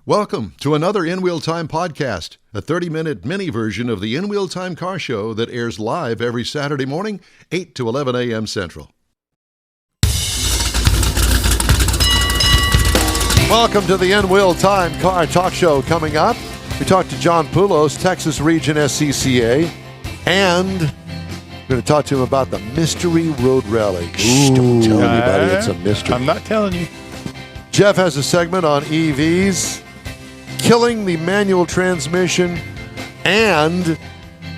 Welcome to another In Wheel Time podcast, a 30-minute mini version of the In Wheel Time car show that airs live every Saturday morning, 8 to 11 a.m. Central. Welcome to the In Wheel Time car talk show. Coming up, we talk to John Poulos, Texas Region SCCA, and we're going to talk to him about the Mystery Road Rally. Shh, don't tell anybody it's a mystery. I'm not telling you. Jeff has a segment on EVs, killing the manual transmission and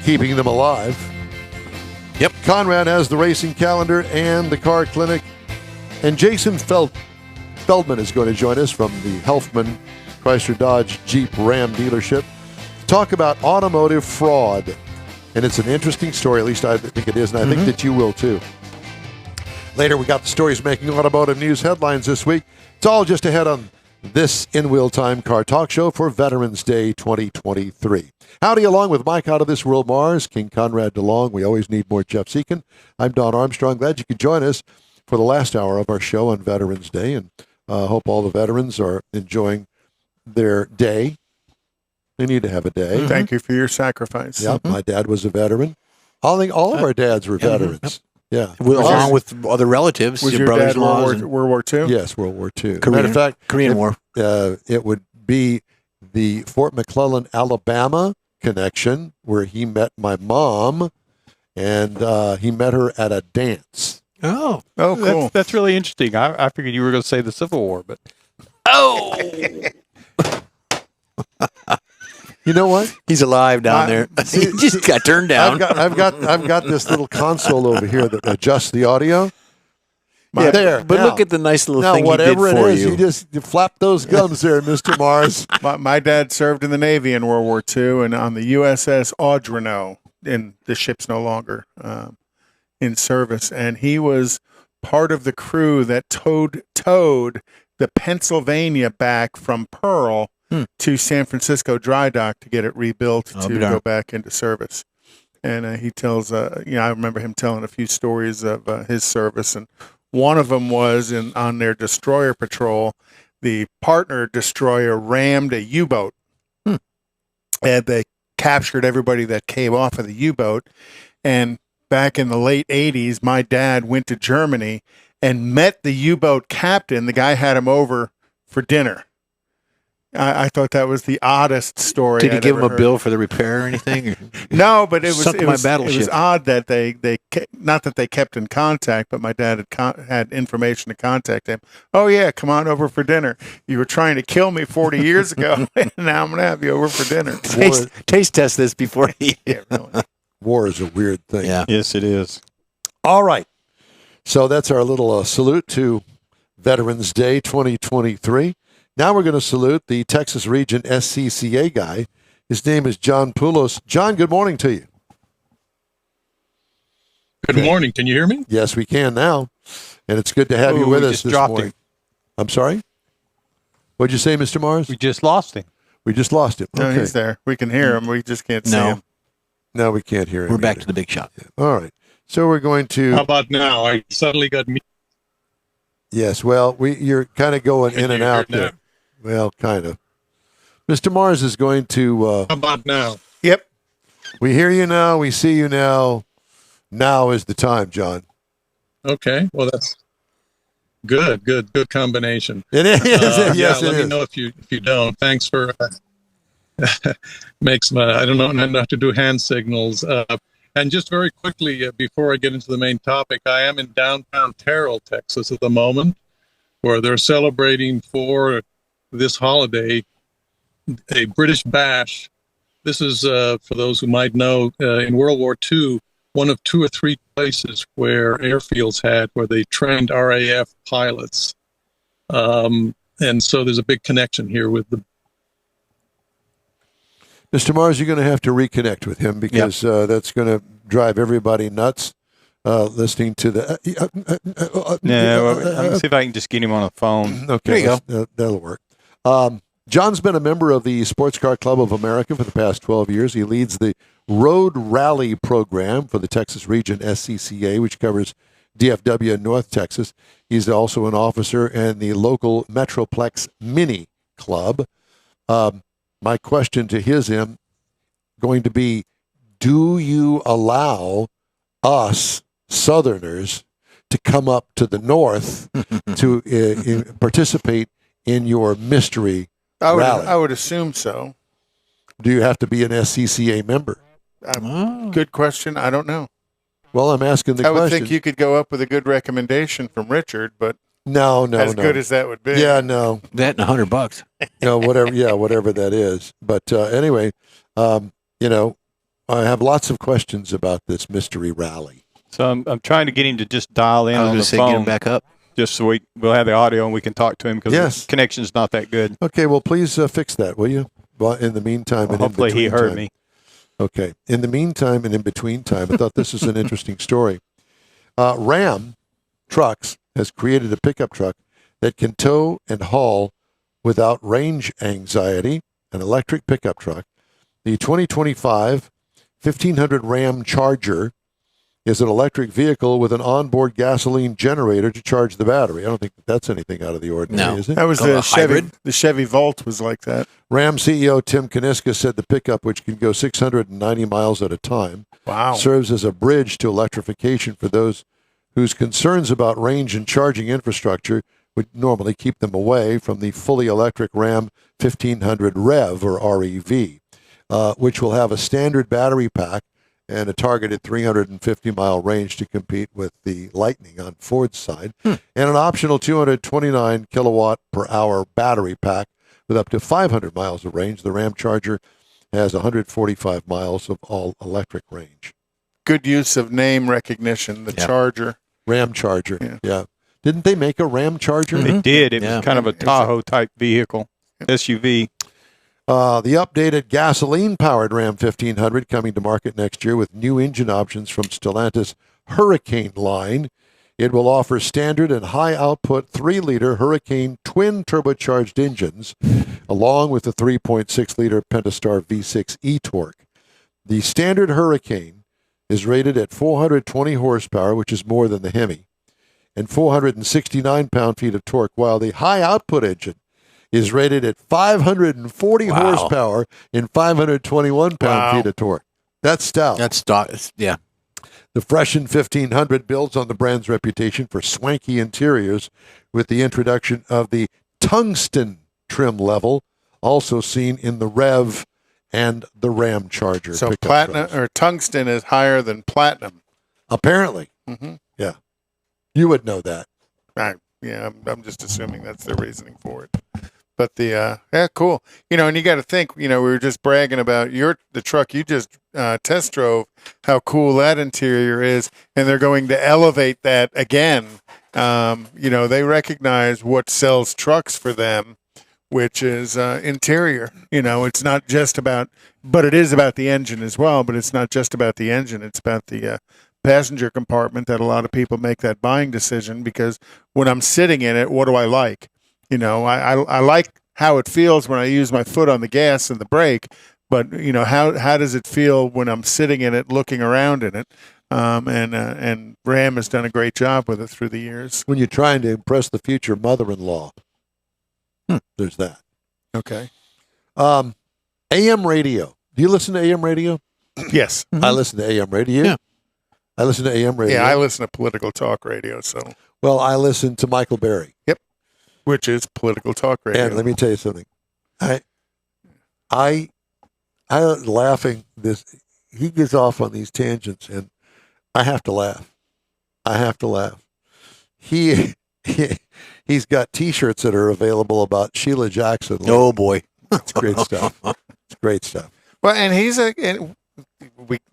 keeping them alive. Yep. Conrad has the racing calendar and the car clinic. And Jason Feldman is going to join us from the Helfman Chrysler Dodge Jeep Ram dealership to talk about automotive fraud. And it's an interesting story, at least I think it is, and I think that you will too. Later, we got the stories making automotive news headlines this week. It's all just ahead on this In Wheel Time car talk show for Veterans Day 2023. Howdy, along with Mike out of this world, Mars, King Conrad DeLong. We always need more Jeff Seekin. I'm Don Armstrong. Glad you could join us for the last hour of our show on Veterans Day, and hope all the veterans are enjoying their day. They need to have a day. Thank you for your sacrifice. Yep, my dad was a veteran. I think all of our dads were veterans. Yeah. Along with other relatives, Was your your dad brothers-in-laws. World War II? Yes, World War II. Korean? Matter of fact, Korean War. It would be the Fort McClellan, Alabama connection where he met my mom, and he met her at a dance. Oh, cool. That's really interesting. I figured you were going to say the Civil War, but You know what? he's alive down there. He just got turned down. I've got this little console over here that adjusts the audio. Yeah, there. But now, look at the nice little now thing he did whatever for it is, you. you flap those gums there, Mr. Mars. My dad served in the Navy in World War II and on the USS Audrino, and the ship's no longer in service. And he was part of the crew that towed the Pennsylvania back from Pearl to San Francisco dry dock to get it rebuilt to go back into service. And he tells, I remember him telling a few stories of his service, and one of them was on their destroyer patrol, the partner destroyer rammed a U-boat, and they captured everybody that came off of the U-boat. And back in the late 80s, my dad went to Germany and met the U-boat captain. The guy had him over for dinner. I thought that was the oddest story. Did he give him a bill for the repair or anything? No, but it was battleship. It was odd that they not that they kept in contact, but my dad had information to contact him. Oh yeah, come on over for dinner. You were trying to kill me 40 years ago, and now I'm gonna have you over for dinner. Taste test this before he. Yeah, really. War is a weird thing. Yeah. yes, it is. All right. So that's our little salute to Veterans Day 2023. Now we're going to salute the Texas Region SCCA guy. His name is John Poulos. John, good morning to you. Good morning. Can you hear me? Yes, we can now. And it's good to have you with us this morning. I'm sorry? What'd you say, Mr. Mars? We just lost him. We just lost him. No, Okay. he's there. We can hear him. We just can't see him. No, we can't hear him. We're back either. to the big shot. All right. So we're going to... How about now? I suddenly got me. Yes, well, you're kind of going in and out there. Well, kind of. Mr. Mars is going to... How about now? Yep. We hear you now. We see you now. Now is the time, John. Okay. Well, that's good. Good combination. It is. Yes, let it me is. know if you don't. Thanks for makes my I don't know not have to do hand signals. And just very quickly before I get into the main topic, I am in downtown Terrell, Texas at the moment, where they're celebrating for this holiday a British bash. This is for those who might know, in World War II, one of 2 or 3 places where airfields had where they trained RAF pilots, and so there's a big connection here with the. Mr. Mars, you're going to have to reconnect with him because that's going to drive everybody nuts listening to the... Let me see if I can just get him on the phone. Okay, There you go. That'll work. John's been a member of the Sports Car Club of America for the past 12 years. He leads the Road Rally program for the Texas Region SCCA, which covers DFW and North Texas. He's also an officer in the local Metroplex Mini Club. My question to his end going to be, do you allow us Southerners to come up to the north to participate in your mystery rally? I would assume so. Do you have to be an SCCA member? Good question. I don't know. Well, I'm asking the I would question. think you could go up with a good recommendation from Richard, but No. as good as that would be. Yeah, no. That and $100. Whatever. Yeah, whatever that is. But anyway, I have lots of questions about this mystery rally. So I'm trying to get him to just dial in I was on going the to say, get him phone, back up. just so we'll have the audio and we can talk to him because Yes. the connection's not that good. Okay, well, please fix that, will you? Well, in the meantime, and Hopefully in he between heard time. me. Okay. In the meantime and in between time, I thought this was an interesting story. Ram Trucks has created a pickup truck that can tow and haul without range anxiety, an electric pickup truck. The 2025 1500 Ram Charger is an electric vehicle with an onboard gasoline generator to charge the battery. I don't think that's anything out of the ordinary, No. is it? That was Oh, the a Chevy. hybrid? The Chevy Volt was like that. Ram CEO Tim Kaniska said the pickup, which can go 690 miles at a time, Wow. serves as a bridge to electrification for those whose concerns about range and charging infrastructure would normally keep them away from the fully electric Ram 1500 REV, or REV, which will have a standard battery pack and a targeted 350-mile range to compete with the Lightning on Ford's side, and an optional 229 kilowatt per hour battery pack with up to 500 miles of range. The Ram Charger has 145 miles of all-electric range. Good use of name recognition. The Yeah. Charger. Ram Charger, Yeah. yeah. Didn't they make a Ram Charger? They did. It Yeah. was kind of a Tahoe type vehicle, SUV. The updated gasoline-powered Ram 1500 coming to market next year with new engine options from Stellantis Hurricane line. It will offer standard and high-output 3-liter Hurricane twin turbocharged engines, along with the 3.6-liter Pentastar V6 e-torque. The standard Hurricane is rated at 420 horsepower, which is more than the Hemi, and 469 pound-feet of torque, while the high-output engine is rated at 540 Wow. horsepower and 521 pound-feet of torque. That's stout. Yeah. The freshened 1500 builds on the brand's reputation for swanky interiors with the introduction of the tungsten trim level, also seen in the Rev and the Ram Charger. So pickup platinum trucks. or tungsten is higher than platinum. Apparently. Mhm. Yeah. You would know that. I'm just assuming that's the reasoning for it. But yeah, cool. And you got to think. We were just bragging about the truck you just test drove. How cool that interior is, and they're going to elevate that again. They recognize what sells trucks for them, which is interior. It's not just about, but it is about the engine as well. But it's not just about the engine. It's about the passenger compartment that a lot of people make that buying decision, because when I'm sitting in it, what do I like? I like how it feels when I use my foot on the gas and the brake, but how does it feel when I'm sitting in it, looking around in it? And Ram has done a great job with it through the years. When you're trying to impress the future mother-in-law, there's that. Okay. AM radio. Do you listen to AM radio? Yes. I listen to AM radio. Yeah. I listen to AM radio. Yeah, I listen to political talk radio, Well, I listen to Michael Berry. which is political talk radio. And let me tell you something. I laughing this. He gets off on these tangents, and I have to laugh. He's got T-shirts that are available about Sheila Jackson. Oh, boy. It's great stuff. It's great stuff. Well, and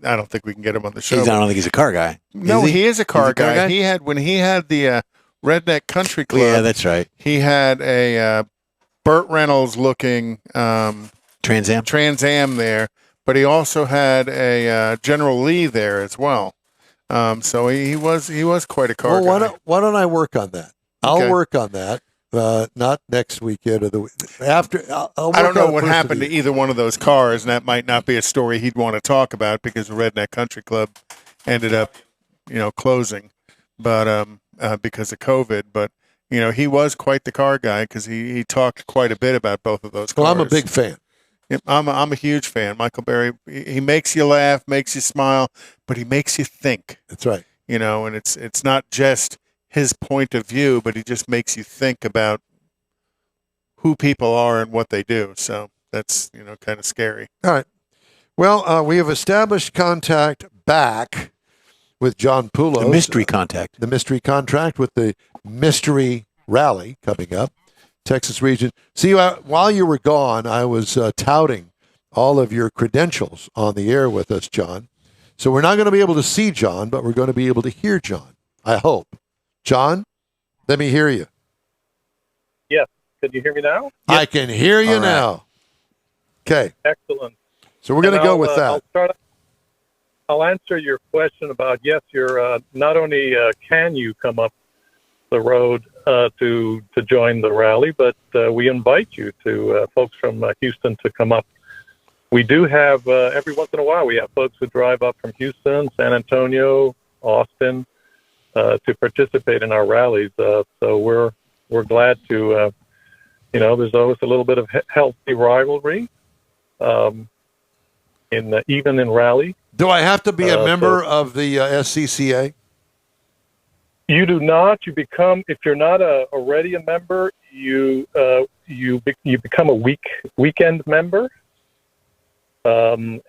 I don't think we can get him on the show. I don't think he's a car guy. No, Is he is a car He's a car guy. guy? When he had the Redneck Country Club. Yeah, that's right. He had a Burt Reynolds looking Trans Am there, but he also had a General Lee there as well. So he was quite a car Well, guy. why don't I work on that? Okay. I'll work on that. Not next weekend or the week after. I'll I work don't know on it what first of happened the to year. either one of those cars, and that might not be a story he'd want to talk about because the Redneck Country Club ended up, closing, but because of COVID. But he was quite the car guy because he talked quite a bit about both of those cars. Well, I'm a big fan. I'm a huge fan. Michael Berry, he makes you laugh, makes you smile, but he makes you think. That's right. And it's not just his point of view, but he just makes you think about who people are and what they do. So that's, kind of scary. All right. Well, we have established contact back with John Poulos. The mystery contact. The mystery contract with the mystery rally coming up, Texas Region. See, while you were gone, I was touting all of your credentials on the air with us, John. So we're not going to be able to see John, but we're going to be able to hear John, I hope. John, let me hear you. Yes. Can you hear me now? I can hear you now. Okay. Excellent. So we're going to go with that. I'll answer your question about, yes, you're not only can you come up the road to join the rally, but we invite you to folks from Houston to come up. We do have, every once in a while, we have folks who drive up from Houston, San Antonio, Austin, to participate in our rallies. So we're glad to, there's always a little bit of healthy rivalry, even in rally. Do I have to be a member of the SCCA? You do not. You become, if you're not already a member, you become a weekend member, and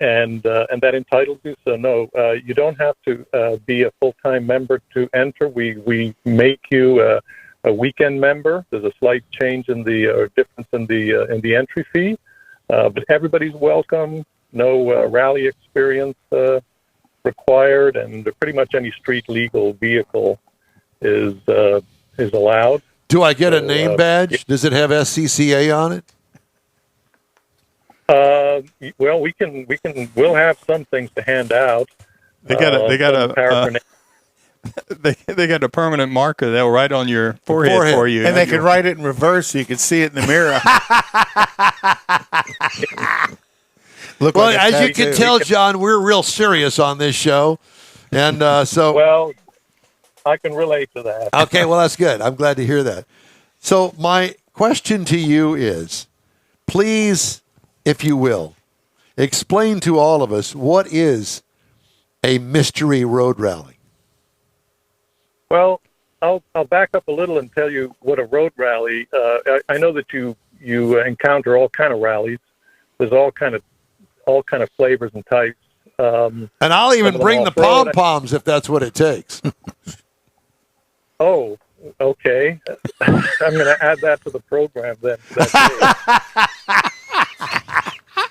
that entitles you. So no, you don't have to be a full-time member to enter. We make you a weekend member. There's a slight change in the difference in the entry fee, but everybody's welcome. No rally experience required, and pretty much any street legal vehicle is allowed. Do I get a name badge? Does it have SCCA on it? Well, we'll have some things to hand out. They got a permanent marker they'll write on your forehead for you, and they can write it in reverse so you can see it in the mirror. Well, as you can tell, John, we're real serious on this show, and so. Well, I can relate to that. Okay, well, that's good. I'm glad to hear that. So my question to you is, please, if you will, explain to all of us what is a mystery road rally. Well, I'll back up a little and tell you what a road rally. I know that you encounter all kind of rallies. There's all kind of flavors and types. And I'll even bring the pom-poms if that's what it takes. Oh, okay. I'm going to add that to the program then.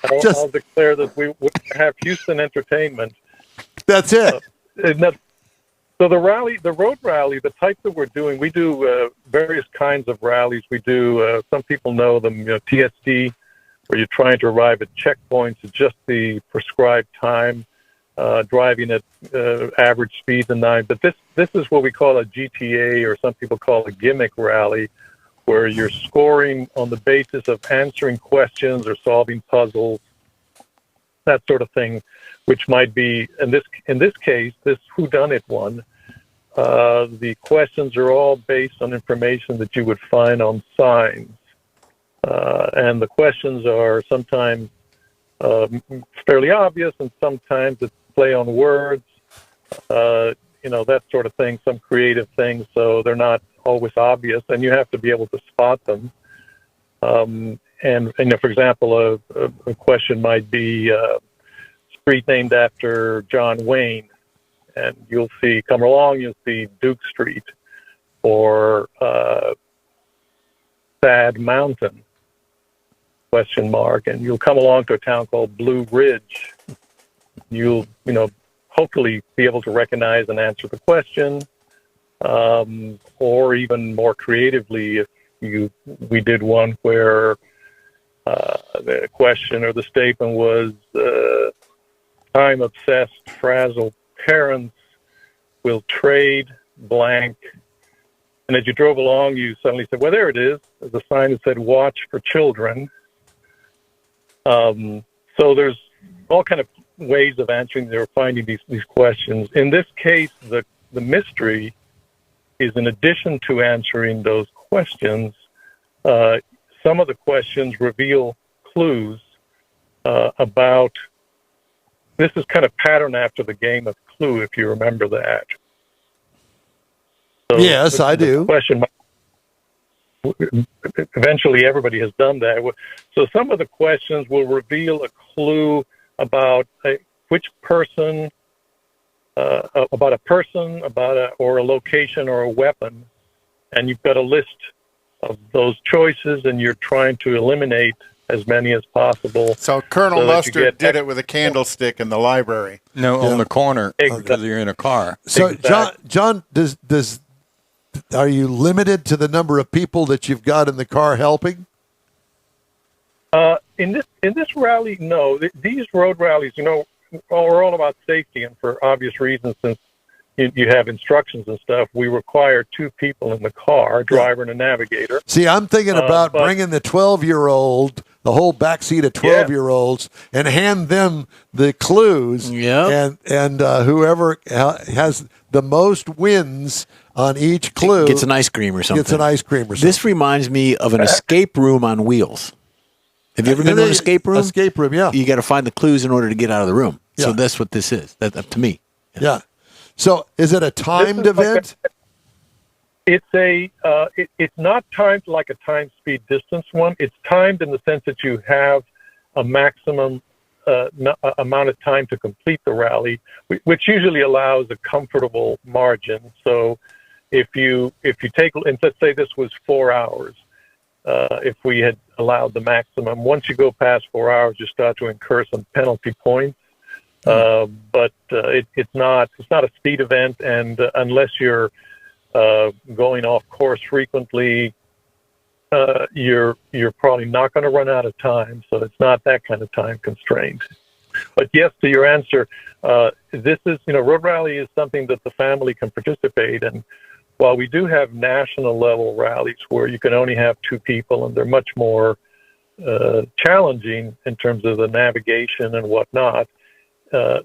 I'll declare that we have Houston entertainment. That's it. So the road rally, the type that we're doing, we do various kinds of rallies. We do, some people know them, TSD, where you're trying to arrive at checkpoints at just the prescribed time, driving at average speeds and 9. But this is what we call a GTA, or some people call a gimmick rally, where you're scoring on the basis of answering questions or solving puzzles, that sort of thing, which might be, in this case, this whodunit one, the questions are all based on information that you would find on signs. And the questions are sometimes fairly obvious, and sometimes it's play on words, that sort of thing, some creative things, so they're not always obvious, and you have to be able to spot them. And for example, a question might be street named after John Wayne, and you'll see Duke Street, or Sad Mountain, ? And you'll come along to a town called Blue Ridge. You'll, hopefully be able to recognize and answer the question, or even more creatively, if we did one where the question or the statement was, time-obsessed, frazzled parents will trade blank. And as you drove along, you suddenly said, well, there it is. There's a sign that said, watch for children. So there's all kind of ways of answering or finding these questions. In this case, the mystery is, in addition to answering those questions, some of the questions reveal clues about. This is kind of patterned after the game of Clue, if you remember that. So Yes, I do. Question. Eventually, everybody has done that. So some of the questions will reveal a clue about which person, about a person, or a location or a weapon, and you've got a list of those choices, and you're trying to eliminate as many as possible. So Colonel so Mustard did it with a candlestick in the library. No, on the corner Exactly. because you're in a car. So, Exactly. John, are you limited to the number of people that you've got in the car helping? In this rally, no. These road rallies, are all about safety, and for obvious reasons, since you have instructions and stuff, we require 2 people in the car, a driver and a navigator. See, I'm thinking about bringing the 12-year-old, the whole backseat of 12-year-olds, and hand them the clues. Yep. And whoever has the most wins on each clue Gets an ice cream or something. Gets an ice cream or something. This reminds me of an escape room on wheels. Have you ever been to an escape room? Escape room, yeah. You got to find the clues in order to get out of the room. So Yeah. that's what this is. That to me. Yeah. So is it a timed event? It's it's not timed like a time, speed, distance one. It's timed in the sense that you have a maximum amount of time to complete the rally, which usually allows a comfortable margin. So if you take, and let's say this was 4 hours, if we had allowed the maximum, once you go past 4 hours, you start to incur some penalty points. But it's not a speed event, and unless you're going off course frequently, you're probably not going to run out of time. So it's not that kind of time constraint. But yes, to your answer, this is road rally is something that the family can participate in. While we do have national level rallies where you can only have 2 people, and they're much more challenging in terms of the navigation and whatnot.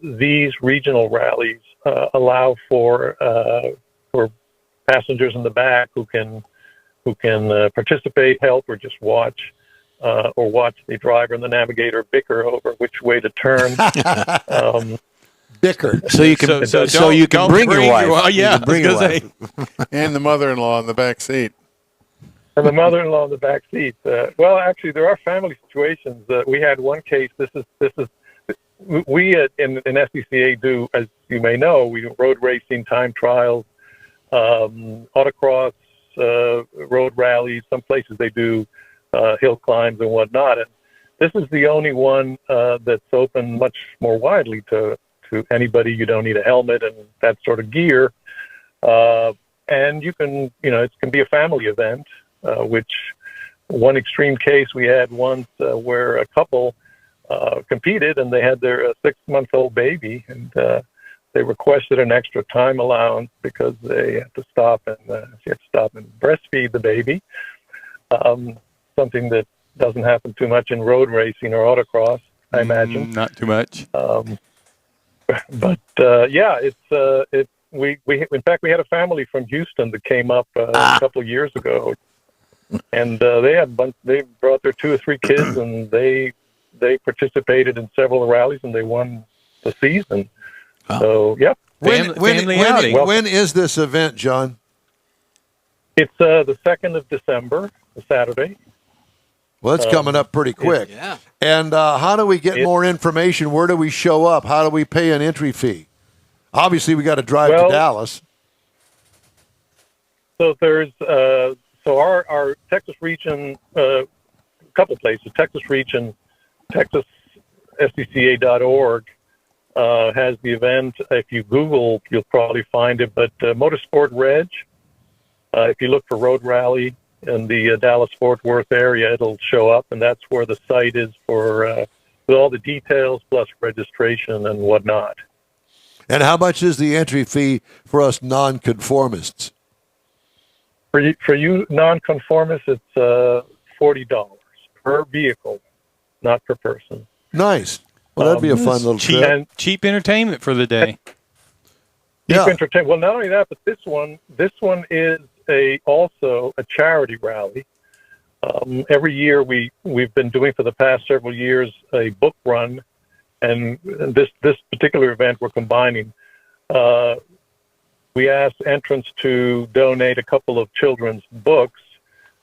These regional rallies allow for passengers in the back who can participate, help, or just watch the driver and the navigator bicker over which way to turn. Bicker. So you can don't bring your wife. Yeah, You can bring your wife. And the mother-in-law in the back seat. And the mother-in-law in the back seat. Well, actually, there are family situations. We had one case. We in SCCA do, as you may know, we do road racing, time trials, autocross, road rallies. Some places they do hill climbs and whatnot. And this is the only one that's open much more widely to anybody. You don't need a helmet and that sort of gear. And you can, it can be a family event, which one extreme case we had once where a couple competed, and they had their 6-month-old baby, and they requested an extra time allowance because they had to stop and breastfeed the baby. Something that doesn't happen too much in road racing or autocross, I imagine. Not too much. But yeah, we in fact we had a family from Houston that came up a couple of years ago, and they brought their 2 or 3 kids, and they participated in several rallies, and they won the season. Wow. So yeah. When is this event, John? It's the 2nd of December, a Saturday. Well, it's coming up pretty quick. Yeah. And how do we get more information? Where do we show up? How do we pay an entry fee? Obviously, we got to drive to Dallas. So there's our Texas region, a couple places. Texas region, SCCA.org has the event. If you Google, you'll probably find it. But Motorsport Reg, if you look for Road Rally in the Dallas-Fort Worth area, it'll show up, and that's where the site is for with all the details plus registration and whatnot. And how much is the entry fee for us nonconformists? For you nonconformists, it's $40 per vehicle, not per person. Nice. Well, that'd be a fun little trip. Cheap entertainment for the day. Yeah. Well, not only that, but this one is also a charity rally. Every year we've been doing for the past several years a book run, and this particular event we're combining. We asked entrants to donate a couple of children's books,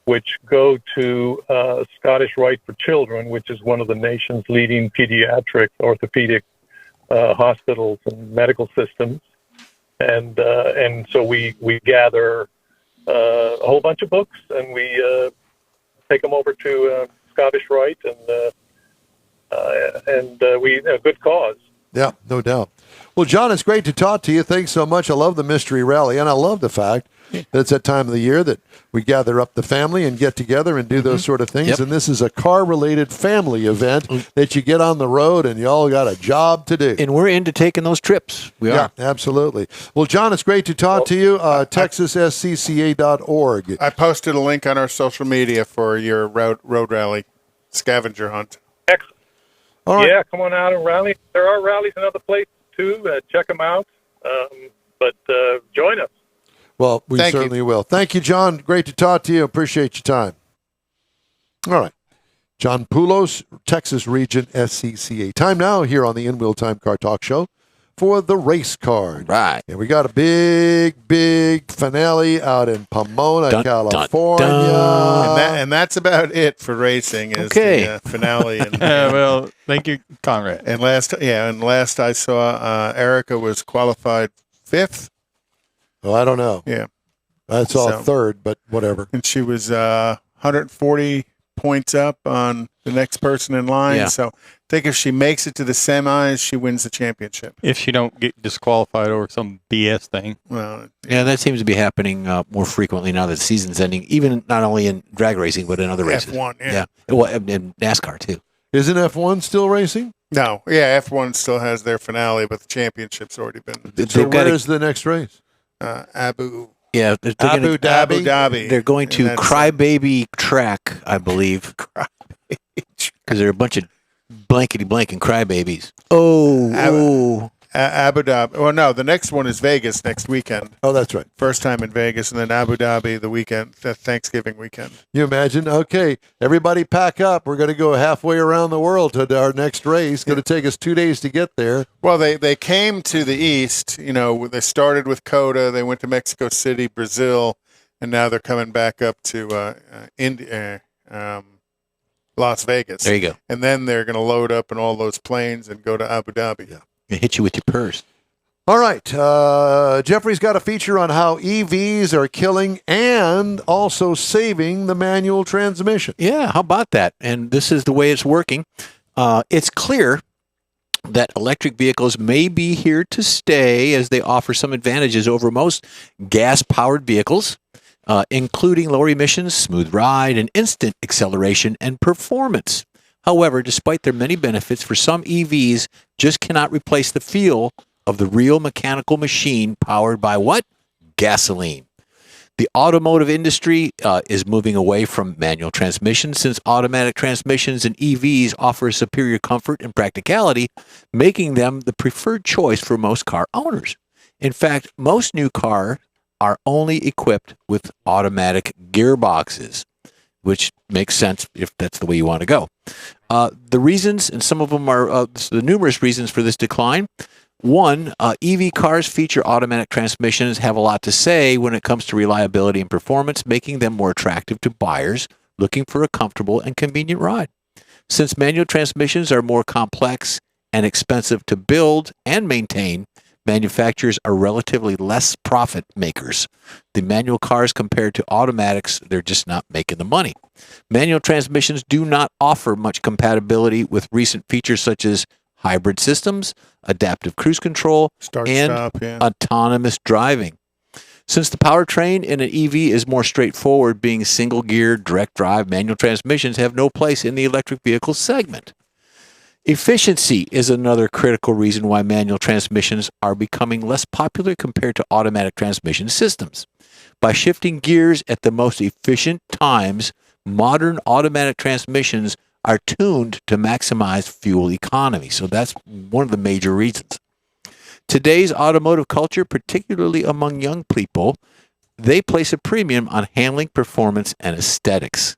which go to Scottish Rite for Children, which is one of the nation's leading pediatric orthopedic hospitals and medical systems. And so we gather a whole bunch of books, and we take them over to Scottish Rite, and we a good cause. Yeah, no doubt. Well, John, it's great to talk to you. Thanks so much. I love the Mystery Rally, and I love the fact that it's that time of the year that we gather up the family and get together and do those sort of things. Yep. And this is a car-related family event that you get on the road, and you all got a job to do. And we're into taking those trips. We are. Yeah, absolutely. Well, John, it's great to talk to you. TexasSCCA.org. I posted a link on our social media for your road rally scavenger hunt. Excellent. All right. Yeah, come on out and rally. There are rallies in other places too. Check them out. But join us. Well, we Thank you. certainly will. Thank you, John. Great to talk to you. Appreciate your time. All right. John Poulos, Texas Region, SCCA. Time now here on the In Wheel Time Car Talk Show for the race card. Right. And we got a big finale out in Pomona, Dun, California. dun, dun. And that's about it for racing. Is Okay. the finale. And, Well, thank you, Conrad. and last I saw, Erica was qualified 5th. Oh, I don't know. Yeah, I saw So- third, but whatever. and she was 140 points up on the next person in line. Yeah. So I think if she makes it to the semis, she wins the championship. If she don't get disqualified over some BS thing. Well, Yeah, that seems to be happening more frequently now that the season's ending, even not only in drag racing, but in other races. F1, yeah. Yeah. Well, and NASCAR, too. Isn't F1 still racing? no, yeah, F1 still has their finale, but the championship's already been So They've got where is the next race? Abu Yeah, they're gonna, Abu Dhabi? Abu Dhabi. they're going And to that's, Crybaby Track, I believe, because they're a bunch of blankety blank and crybabies. Oh, Abu Dhabi. Well, no, the next one is Vegas next weekend. Oh, that's right. First time in Vegas, and then Abu Dhabi the weekend, the Thanksgiving weekend. You imagine? Okay, everybody pack up. We're going to go halfway around the world to our next race. Going to take us 2 days to get there. Well, they came to the east. You know, they started with Coda. They went to Mexico City, Brazil, and now they're coming back up to Las Vegas. there you go. And then they're going to load up in all those planes and go to Abu Dhabi. Yeah. They hit you with your purse. All right. Jeffrey's got a feature on how EVs are killing and also saving the manual transmission. Yeah, how about that? And this is the way it's working. It's clear that electric vehicles may be here to stay as they offer some advantages over most gas-powered vehicles, including lower emissions, smooth ride, and instant acceleration and performance. However, despite their many benefits, for some EVs just cannot replace the feel of the real mechanical machine powered by what? Gasoline. The automotive industry is moving away from manual transmissions since automatic transmissions and EVs offer superior comfort and practicality, making them the preferred choice for most car owners. In fact, most new cars are only equipped with automatic gearboxes, which makes sense if that's the way you want to go. The reasons, and some of them are the numerous reasons for this decline. One, EV cars feature automatic transmissions have a lot to say when it comes to reliability and performance, making them more attractive to buyers looking for a comfortable and convenient ride. Since manual transmissions are more complex and expensive to build and maintain, manufacturers are relatively less profit makers. The manual cars compared to automatics, they're just not making the money. Manual transmissions do not offer much compatibility with recent features such as hybrid systems, adaptive cruise control, and Start-stop, yeah. autonomous driving. Since the powertrain in an EV is more straightforward, being single-gear, direct drive, manual transmissions have no place in the electric vehicle segment. Efficiency is another critical reason why manual transmissions are becoming less popular compared to automatic transmission systems. By shifting gears at the most efficient times, modern automatic transmissions are tuned to maximize fuel economy. So that's one of the major reasons. Today's automotive culture, particularly among young people, they place a premium on handling, performance, and aesthetics.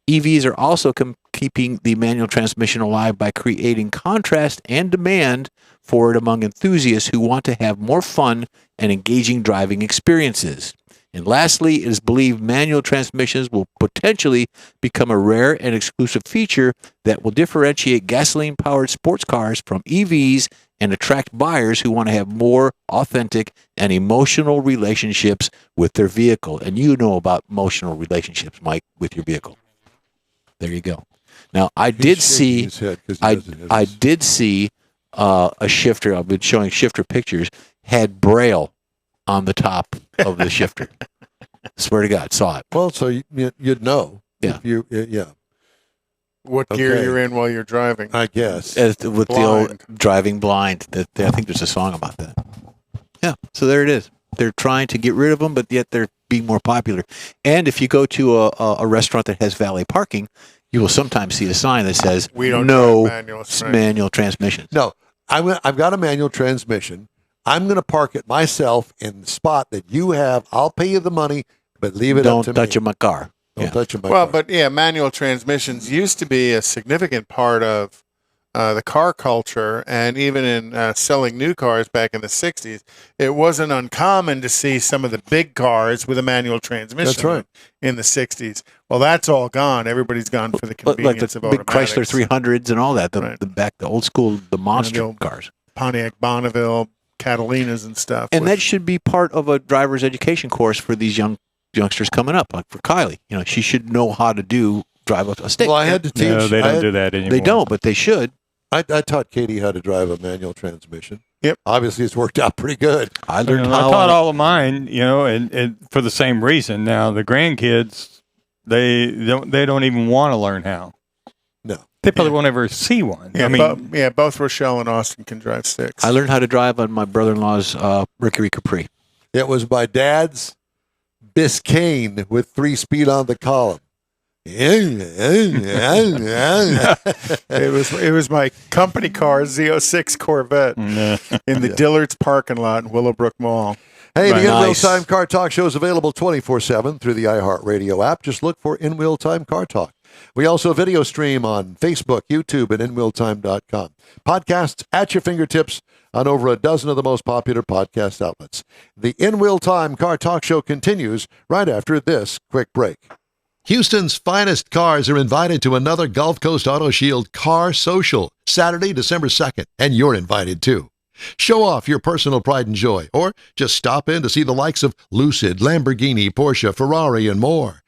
EVs are also keeping the manual transmission alive by creating contrast and demand for it among enthusiasts who want to have more fun and engaging driving experiences. And lastly, it is believed manual transmissions will potentially become a rare and exclusive feature that will differentiate gasoline-powered sports cars from EVs and attract buyers who want to have more authentic and emotional relationships with their vehicle. And you know about emotional relationships, Mike, with your vehicle. There you go. Now, I did see a shifter. I've been showing shifter pictures. Had Braille on the top of the shifter. Swear to God, saw it. Well, so you'd know. Yeah. What gear you're in while you're driving. I guess. With the old driving blind. I think there's a song about that. Yeah, so there it is. They're trying to get rid of them, but yet they're being more popular. And if you go to a restaurant that has valet parking, you will sometimes see a sign that says, We don't no drive manual transmissions. No, I've got a manual transmission. I'm going to park it myself in the spot that you have. I'll pay you the money, but leave it up to me. Don't touch my car. Don't touch my car. Well, but yeah, manual transmissions used to be a significant part of the car culture, and even in selling new cars back in the 60s, it wasn't uncommon to see some of the big cars with a manual transmission. That's right. In the 60s. Well, that's all gone. Everybody's gone for the convenience Like the of big automatics. Chrysler 300s and all that, Right. the old school, the monster old cars. Pontiac Bonneville, Catalinas and stuff. And that should be part of a driver's education course for these youngsters coming up, like for Kylie. She should know how to drive a stick. Well, I had to teach. No, they don't do that anymore. They don't, but they should. I taught Katie how to drive a manual transmission. Yep. Obviously, it's worked out pretty good. I learned I how. taught all of mine, and for the same reason. Now the grandkids, they don't even want to learn how. No. They probably won't ever see one. Yeah, both Rochelle and Austin can drive sticks. I learned how to drive on my brother-in-law's Mercury Capri. It was my dad's Biscayne with 3-speed on the column. It was my company car Z06 Corvette in the Dillard's parking lot in Willowbrook Mall. Hey, the In Wheel Nice. Time Car Talk show is available 24/7 through the iHeartRadio app. Just look for In Wheel Time Car Talk. We also video stream on Facebook, YouTube, and InWheelTime.com. Podcasts at your fingertips on over a dozen of the most popular podcast outlets. The In Wheel Time Car Talk show continues right after this quick break. Houston's finest cars are invited to another Gulf Coast Auto Shield Car Social, Saturday, December 2nd, and you're invited too. Show off your personal pride and joy, or just stop in to see the likes of Lucid, Lamborghini, Porsche, Ferrari, and more.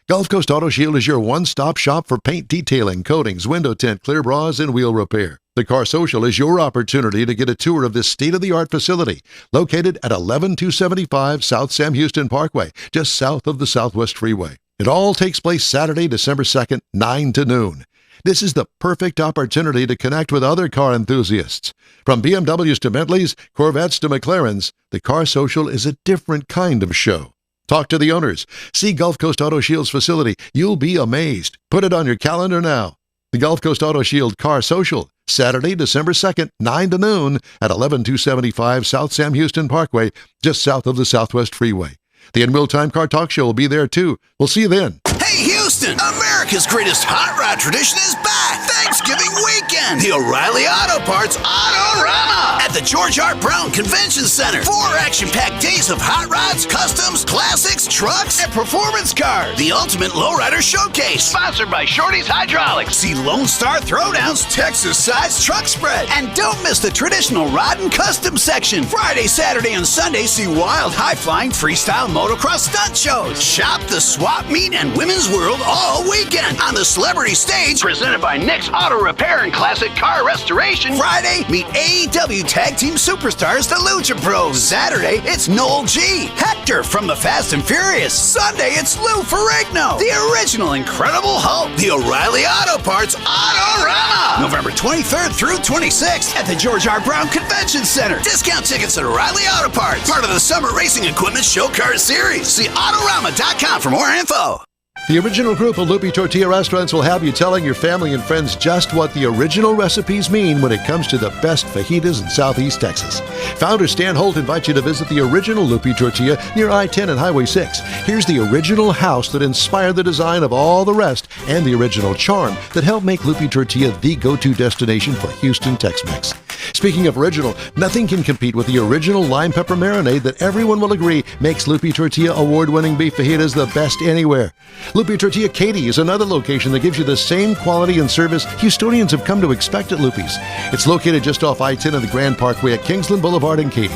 Gulf Coast Auto Shield is your one-stop shop for paint detailing, coatings, window tint, clear bras, and wheel repair. The Car Social is your opportunity to get a tour of this state-of-the-art facility located at 11275 South Sam Houston Parkway, just south of the Southwest Freeway. It all takes place Saturday, December 2nd, 9 to noon. This is the perfect opportunity to connect with other car enthusiasts. From BMWs to Bentleys, Corvettes to McLarens, the Car Social is a different kind of show. Talk to the owners. See Gulf Coast Auto Shield's facility. You'll be amazed. Put it on your calendar now. The Gulf Coast Auto Shield Car Social, Saturday, December 2nd, 9 to noon at 11275 South Sam Houston Parkway, just south of the Southwest Freeway. The In Wheel Time Car Talk show will be there too. We'll see you then. Hey, Houston! America's greatest hot rod tradition is back! Thanksgiving weekend! The O'Reilly Auto Parts Autorama! At the George R. Brown Convention Center. 4 action-packed days of hot rods, customs, classics, trucks, and performance cars. The ultimate lowrider showcase. Sponsored by Shorty's Hydraulics. See Lone Star Throwdowns, Texas-sized truck spread. And don't miss the traditional rod and custom section. Friday, Saturday, and Sunday, see wild, high-flying, freestyle motocross stunt shows. Shop the swap meet and women's world all weekend on the celebrity stage presented by Nick's Auto Repair and Classic Car Restoration. Friday, meet AEW Tag Team Superstars, the Lucha Bros. Saturday, it's Noel G, Hector from the Fast and Furious. Sunday, it's Lou Ferrigno, the original Incredible Hulk. The O'Reilly Auto Parts Autorama, November 23rd through 26th at the George R. Brown Convention Center. Discount tickets at O'Reilly Auto Parts, part of the Summer Racing Equipment Show Car Series. See Autorama.com for more info. The original group of Lupe Tortilla restaurants will have you telling your family and friends just what the original recipes mean when it comes to the best fajitas in Southeast Texas. Founder Stan Holt invites you to visit the original Lupe Tortilla near I-10 and Highway 6. Here's the original house that inspired the design of all the rest and the original charm that helped make Lupe Tortilla the go-to destination for Houston Tex-Mex. Speaking of original, nothing can compete with the original lime pepper marinade that everyone will agree makes Lupe Tortilla award-winning beef fajitas the best anywhere. Lupe Tortilla Katy is another location that gives you the same quality and service Houstonians have come to expect at Lupe's. It's located just off I-10 and the Grand Parkway at Kingsland Boulevard in Katy.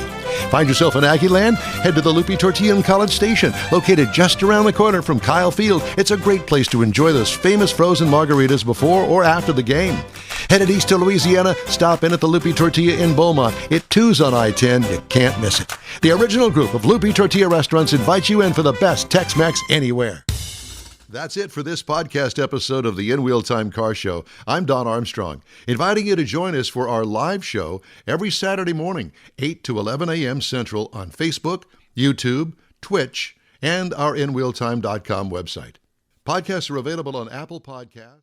Find yourself in Aggie Land? Head to the Lupe Tortilla in College Station, located just around the corner from Kyle Field. It's a great place to enjoy those famous frozen margaritas before or after the game. Headed east to Louisiana, stop in at the Lupe Tortilla in Beaumont. It too's on I-10. You can't miss it. The original group of Lupe Tortilla restaurants invites you in for the best Tex-Mex anywhere. That's it for this podcast episode of the In Wheel Time Car Show. I'm Don Armstrong, inviting you to join us for our live show every Saturday morning, 8 to 11 a.m. Central on Facebook, YouTube, Twitch, and our InWheelTime.com website. Podcasts are available on Apple Podcasts.